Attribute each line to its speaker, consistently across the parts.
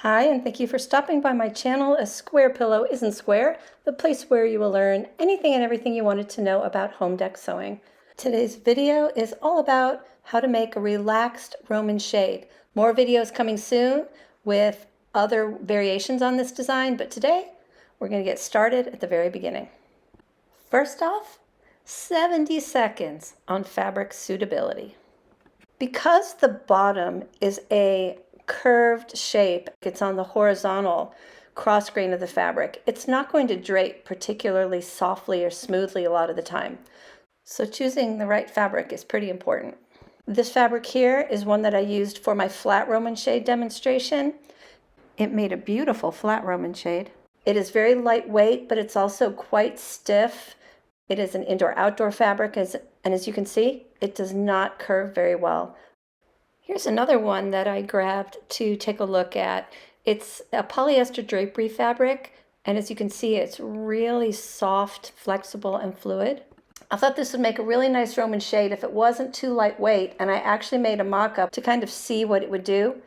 Speaker 1: Hi, and thank you for stopping by my channel, A Square Pillow Isn't Square, the place where you will learn anything and everything you wanted to know about home deck sewing. Today's video is all about how to make a relaxed Roman shade. More videos coming soon with other variations on this design, but today we're going to get started at the very beginning. First off, 70 seconds on fabric suitability. Because the bottom is a curved shape, it's on the horizontal cross grain of the fabric, it's not going to drape particularly softly or smoothly a lot of the time. So choosing the right fabric is pretty important. This fabric here is one that I used for my flat Roman shade demonstration. It made a beautiful flat Roman shade. It is very lightweight, but it's also quite stiff. It is an indoor-outdoor fabric, and as you can see, it does not curve very well. Here's another one that I grabbed to take a look at. It's a polyester drapery fabric, and as you can see, it's really soft, flexible, and fluid. I thought this would make a really nice Roman shade if it wasn't too lightweight, and I actually made a mock-up to kind of see what it would do.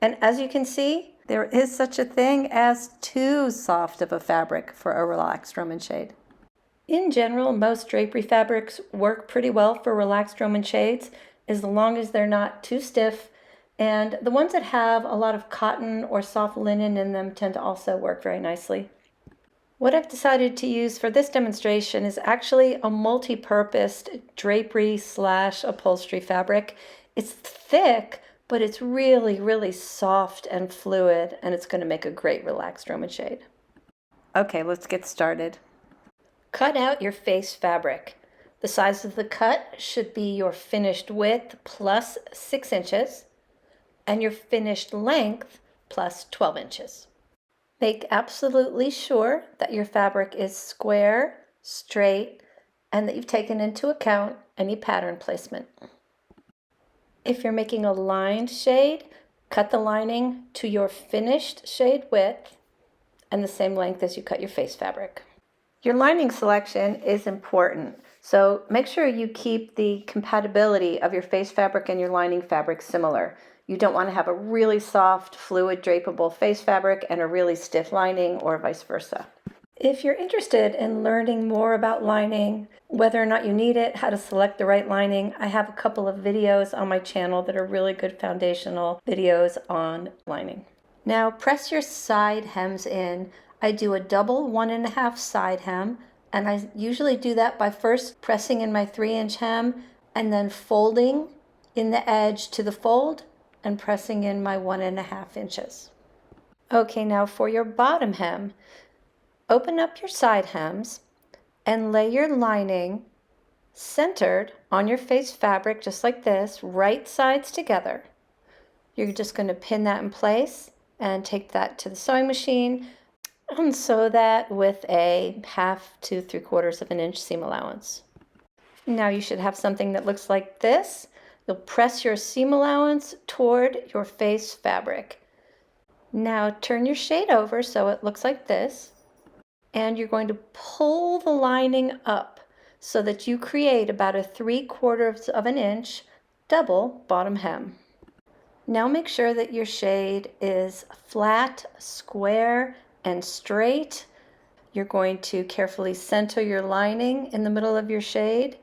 Speaker 1: And as you can see, there is such a thing as too soft of a fabric for a relaxed Roman shade. In general, most drapery fabrics work pretty well for relaxed Roman shades as long as they're not too stiff, and the ones that have a lot of cotton or soft linen in them tend to also work very nicely. What I've decided to use for this demonstration is actually a multi-purposed drapery/upholstery fabric. It's thick, but it's really, really soft and fluid, and it's going to make a great relaxed Roman shade. Okay, let's get started. Cut out your face fabric. The size of the cut should be your finished width plus 6 inches and your finished length plus 12 inches. Make absolutely sure that your fabric is square, straight, and that you've taken into account any pattern placement. If you're making a lined shade, cut the lining to your finished shade width and the same length as you cut your face fabric. Your lining selection is important, so make sure you keep the compatibility of your face fabric and your lining fabric similar. You don't want to have a really soft, fluid, drapable face fabric and a really stiff lining, or vice versa. If you're interested in learning more about lining, whether or not you need it, how to select the right lining, I have a couple of videos on my channel that are really good foundational videos on lining. Now press your side hems in. I do a double 1.5 side hem, and I usually do that by first pressing in my 3-inch hem and then folding in the edge to the fold and pressing in my 1.5 inches. Okay, now for your bottom hem, open up your side hems and lay your lining centered on your face fabric just like this, right sides together. You're just going to pin that in place and take that to the sewing machine and sew that with a 1/2 to 3/4 of an inch seam allowance. Now you should have something that looks like this. You'll press your seam allowance toward your face fabric. Now turn your shade over so it looks like this, and you're going to pull the lining up so that you create about a 3/4 of an inch double bottom hem. Now make sure that your shade is flat, square, and straight. You're going to carefully center your lining in the middle of your shade,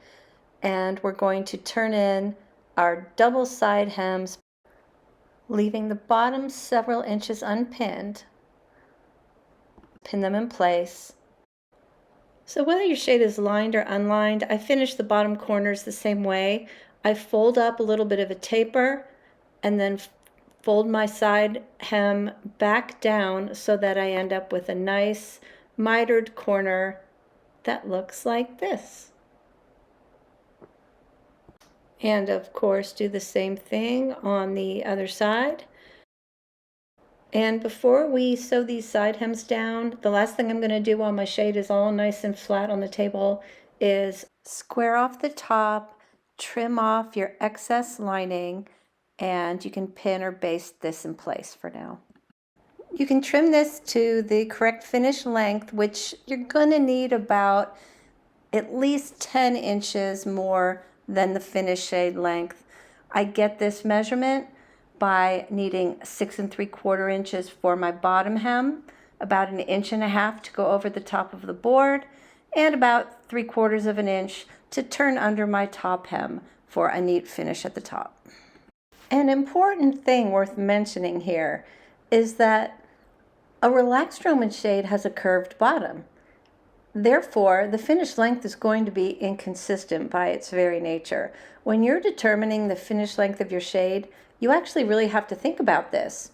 Speaker 1: and we're going to turn in our double side hems, leaving the bottom several inches unpinned. Pin them in place. So whether your shade is lined or unlined, I finish the bottom corners the same way. I fold up a little bit of a taper and then fold my side hem back down so that I end up with a nice mitered corner that looks like this. And of course, do the same thing on the other side. And before we sew these side hems down, the last thing I'm going to do while my shade is all nice and flat on the table is square off the top, trim off your excess lining, and you can pin or baste this in place for now. You can trim this to the correct finish length, which you're going to need about at least 10 inches more than the finished shade length. I get this measurement by needing 6 3/4 inches for my bottom hem, about 1.5 inches to go over the top of the board, and about 3/4 of an inch to turn under my top hem for a neat finish at the top. An important thing worth mentioning here is that a relaxed Roman shade has a curved bottom. Therefore, the finished length is going to be inconsistent by its very nature. When you're determining the finished length of your shade, you actually really have to think about this,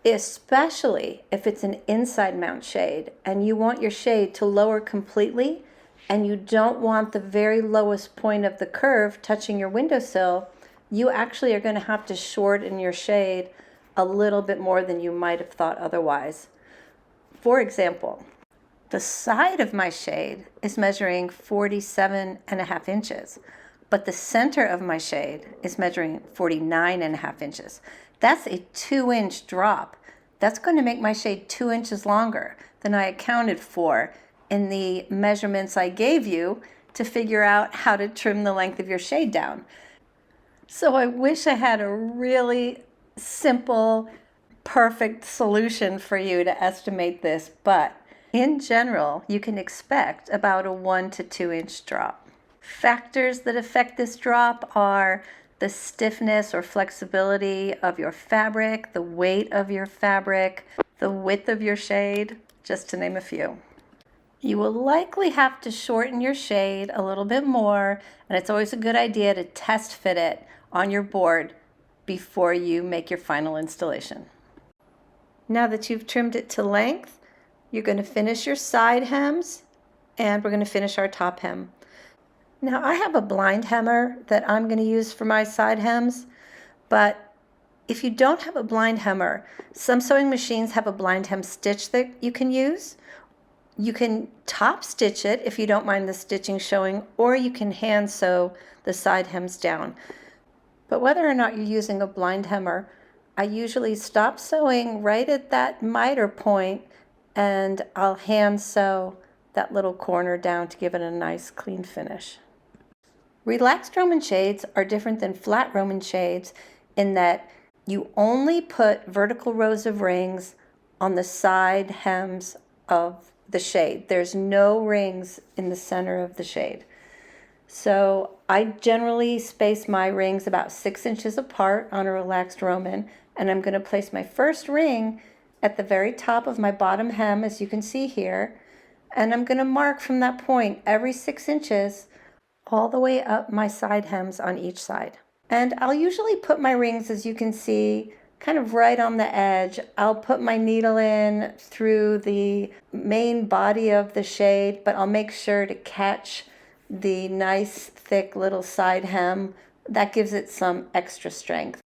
Speaker 1: especially if it's an inside mount shade and you want your shade to lower completely and you don't want the very lowest point of the curve touching your windowsill. You actually are going to have to shorten your shade a little bit more than you might have thought otherwise. For example, the side of my shade is measuring 47.5 inches, but the center of my shade is measuring 49.5 inches. That's a 2-inch drop. That's going to make my shade 2 inches longer than I accounted for in the measurements I gave you to figure out how to trim the length of your shade down. So I wish I had a really simple, perfect solution for you to estimate this, but in general, you can expect about a 1 to 2 inch drop. Factors that affect this drop are the stiffness or flexibility of your fabric, the weight of your fabric, the width of your shade, just to name a few. You will likely have to shorten your shade a little bit more, and it's always a good idea to test fit it on your board before you make your final installation. Now that you've trimmed it to length, you're going to finish your side hems, and we're going to finish our top hem. Now I have a blind hemmer that I'm going to use for my side hems, but if you don't have a blind hemmer, some sewing machines have a blind hem stitch that you can use. You can top stitch it if you don't mind the stitching showing, or you can hand sew the side hems down. But whether or not you're using a blind hemmer, I usually stop sewing right at that miter point and I'll hand sew that little corner down to give it a nice clean finish. Relaxed Roman shades are different than flat Roman shades in that you only put vertical rows of rings on the side hems of the shade. There's no rings in the center of the shade. So I generally space my rings about 6 inches apart on a relaxed Roman, and I'm going to place my first ring at the very top of my bottom hem, as you can see here, and I'm going to mark from that point every 6 inches all the way up my side hems on each side. And I'll usually put my rings, as you can see, kind of right on the edge. I'll put my needle in through the main body of the shade, but I'll make sure to catch the nice thick little side hem. That gives it some extra strength.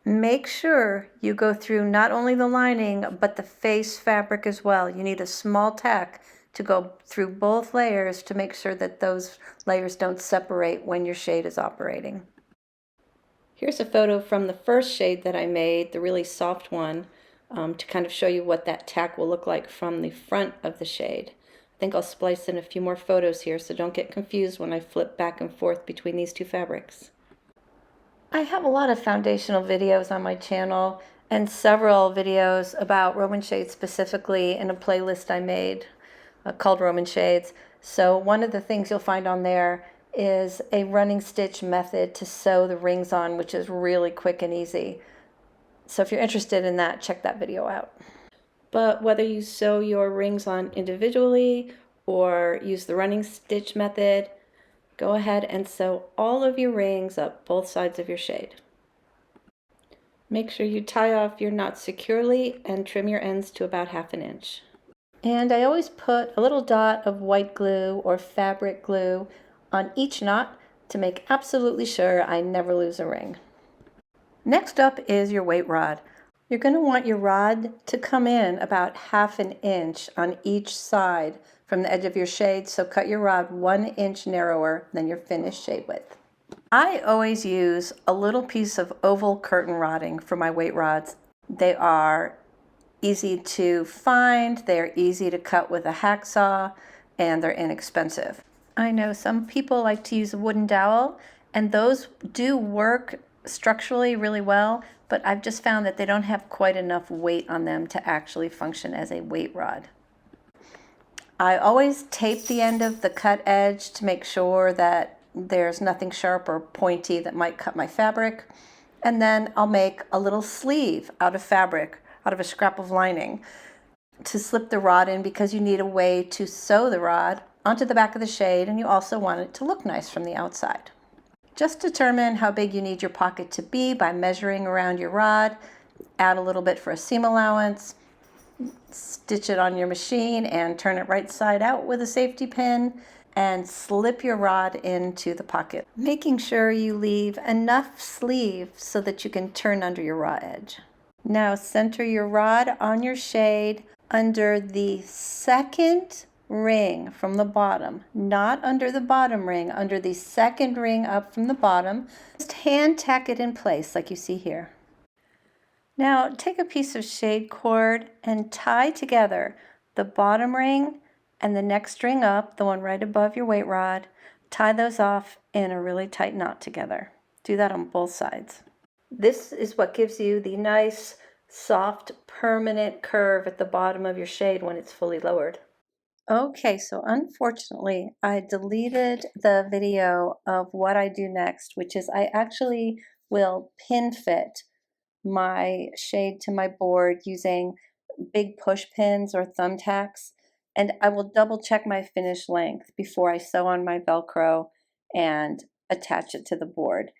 Speaker 1: Make sure you go through not only the lining, but the face fabric as well. You need a small tack to go through both layers to make sure that those layers don't separate when your shade is operating. Here's a photo from the first shade that I made, the really soft one, to kind of show you what that tack will look like from the front of the shade. I think I'll splice in a few more photos here, so don't get confused when I flip back and forth between these two fabrics. I have a lot of foundational videos on my channel and several videos about Roman shades specifically in a playlist I made called Roman Shades. So one of the things you'll find on there is a running stitch method to sew the rings on, which is really quick and easy. So if you're interested in that, check that video out. But whether you sew your rings on individually or use the running stitch method, go ahead and sew all of your rings up both sides of your shade. Make sure you tie off your knots securely and trim your ends to about 1/2 inch. And I always put a little dot of white glue or fabric glue on each knot to make absolutely sure I never lose a ring. Next up is your weight rod. You're going to want your rod to come in about 1/2 inch on each side from the edge of your shade, so cut your rod 1 inch narrower than your finished shade width. I always use a little piece of oval curtain rodding for my weight rods. They are easy to find, they're easy to cut with a hacksaw, and they're inexpensive. I know some people like to use a wooden dowel, and those do work structurally really well, but I've just found that they don't have quite enough weight on them to actually function as a weight rod. I always tape the end of the cut edge to make sure that there's nothing sharp or pointy that might cut my fabric. And then I'll make a little sleeve out of fabric, out of a scrap of lining, to slip the rod in, because you need a way to sew the rod onto the back of the shade, and you also want it to look nice from the outside. Just determine how big you need your pocket to be by measuring around your rod. Add a little bit for a seam allowance. Stitch it on your machine and turn it right side out with a safety pin, and slip your rod into the pocket, making sure you leave enough sleeve so that you can turn under your raw edge. Now center your rod on your shade under the second ring from the bottom, not under the bottom ring, under the second ring up from the bottom. Just hand tack it in place like you see here. Now take a piece of shade cord and tie together the bottom ring and the next ring up, the one right above your weight rod. Tie those off in a really tight knot together. Do that on both sides. This is what gives you the nice, soft, permanent curve at the bottom of your shade when it's fully lowered. Okay, so unfortunately, I deleted the video of what I do next, which is I actually will pin fit my shade to my board using big push pins or thumbtacks, and I will double check my finish length before I sew on my Velcro and attach it to the board,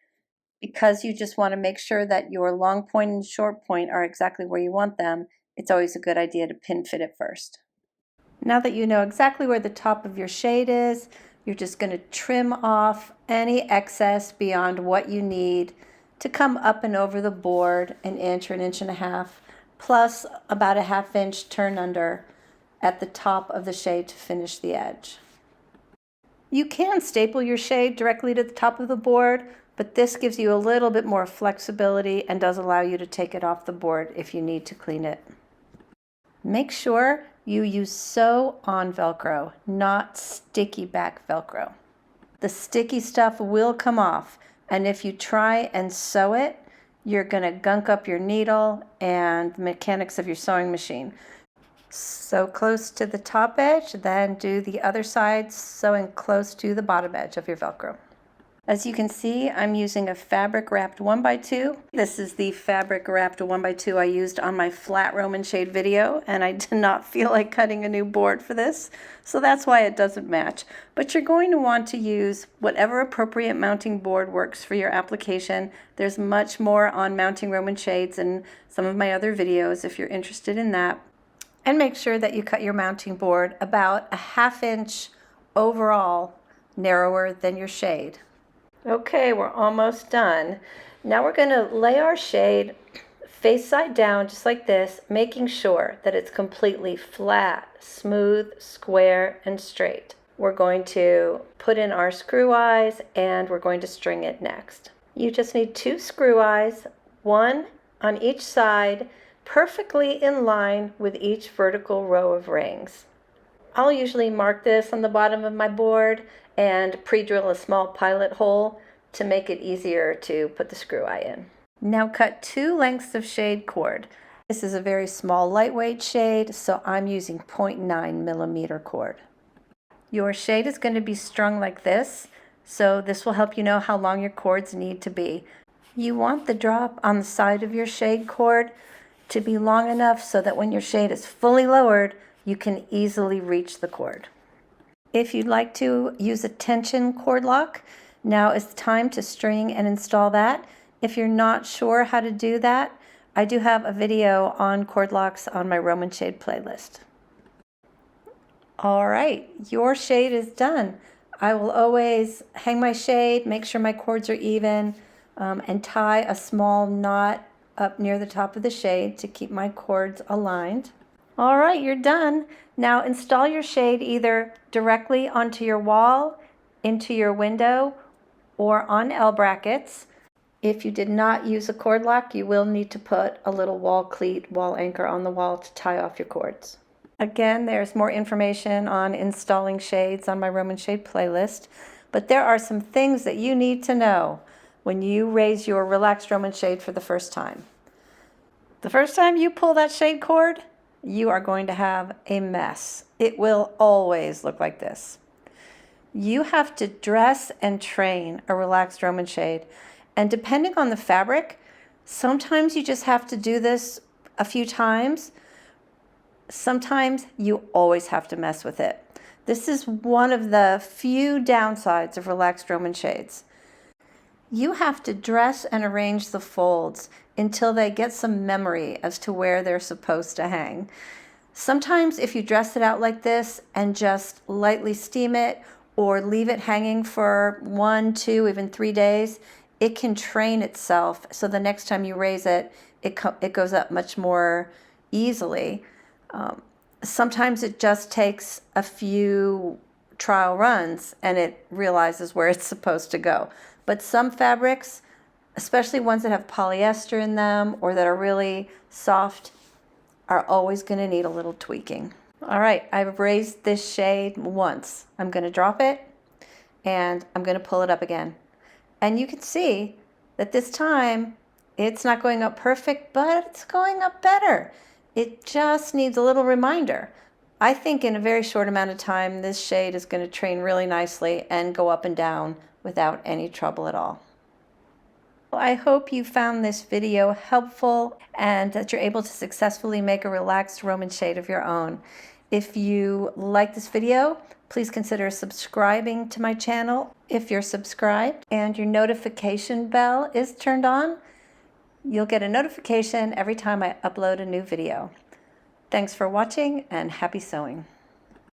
Speaker 1: because you just want to make sure that your long point and short point are exactly where you want them. It's always a good idea to pin fit it first. Now that you know exactly where the top of your shade is, you're just going to trim off any excess beyond what you need to come up and over the board an inch or an inch and a half, plus about a half-inch turn under at the top of the shade to finish the edge. You can staple your shade directly to the top of the board, but this gives you a little bit more flexibility and does allow you to take it off the board if you need to clean it. Make sure you use sew on Velcro, not sticky back Velcro. The sticky stuff will come off, and if you try and sew it, you're going to gunk up your needle and the mechanics of your sewing machine. Sew close to the top edge, then do the other side, sewing close to the bottom edge of your Velcro. As you can see, I'm using a fabric wrapped 1x2. This is the fabric wrapped 1x2 I used on my flat Roman shade video, and I did not feel like cutting a new board for this, so that's why it doesn't match. But you're going to want to use whatever appropriate mounting board works for your application. There's much more on mounting Roman shades in some of my other videos if you're interested in that. And make sure that you cut your mounting board about a half-inch overall narrower than your shade. Okay, we're almost done. Now we're going to lay our shade face side down just like this, making sure that it's completely flat, smooth, square, and straight. We're going to put in our screw eyes and we're going to string it next. You just need 2 screw eyes, one on each side, perfectly in line with each vertical row of rings. I'll usually mark this on the bottom of my board and pre-drill a small pilot hole to make it easier to put the screw eye in. Now cut 2 lengths of shade cord. This is a very small lightweight shade, so I'm using 0.9 millimeter cord. Your shade is going to be strung like this, so this will help you know how long your cords need to be. You want the drop on the side of your shade cord to be long enough so that when your shade is fully lowered, you can easily reach the cord. If you'd like to use a tension cord lock, now is the time to string and install that. If you're not sure how to do that, I do have a video on cord locks on my Roman shade playlist. All right, your shade is done. I will always hang my shade, make sure my cords are even, and tie a small knot up near the top of the shade to keep my cords aligned. All right, you're done. Now install your shade either directly onto your wall, into your window, or on L brackets. If you did not use a cord lock, you will need to put a little wall cleat, wall anchor on the wall to tie off your cords. Again, there's more information on installing shades on my Roman shade playlist, but there are some things that you need to know when you raise your relaxed Roman shade for the first time. The first time you pull that shade cord, you are going to have a mess. It will always look like this. You have to dress and train a relaxed Roman shade. And depending on the fabric, sometimes you just have to do this a few times. Sometimes you always have to mess with it. This is one of the few downsides of relaxed Roman shades. You have to dress and arrange the folds until they get some memory as to where they're supposed to hang. Sometimes if you dress it out like this and just lightly steam it or leave it hanging for 1, 2, even 3 days, it can train itself so the next time you raise it, it goes up much more easily. Sometimes it just takes a few trial runs and it realizes where it's supposed to go. But some fabrics, especially ones that have polyester in them or that are really soft, are always going to need a little tweaking. All right, I've raised this shade once. I'm going to drop it and I'm going to pull it up again. And you can see that this time it's not going up perfect, but it's going up better. It just needs a little reminder. I think in a very short amount of time, this shade is going to train really nicely and go up and down without any trouble at all. Well, I hope you found this video helpful and that you're able to successfully make a relaxed Roman shade of your own. If you like this video, please consider subscribing to my channel. If you're subscribed and your notification bell is turned on, you'll get a notification every time I upload a new video. Thanks for watching and happy sewing.